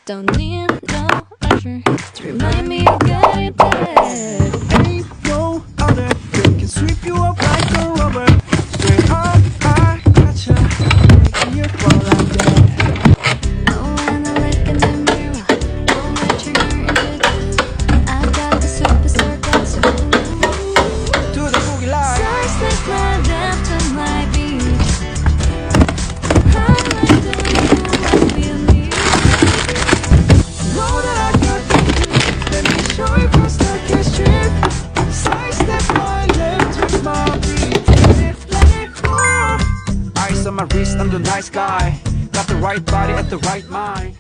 Don't need no usher to remind me of getting better. Ain't no other that can sweep you up like a rubber. Straight up, I gotcha, making you fall like that. Oh, when I look in the mirror, pull my trigger into two. I got the superstar dancer. To the boogie line. Side slip my left and my beat. I like the way you feel me. Know that I got the key. Let me show you past the kiss strip. Side step my left to my beat. Let it go. Ice on my wrist, I'm the nice guy. Got the right body at the right mind.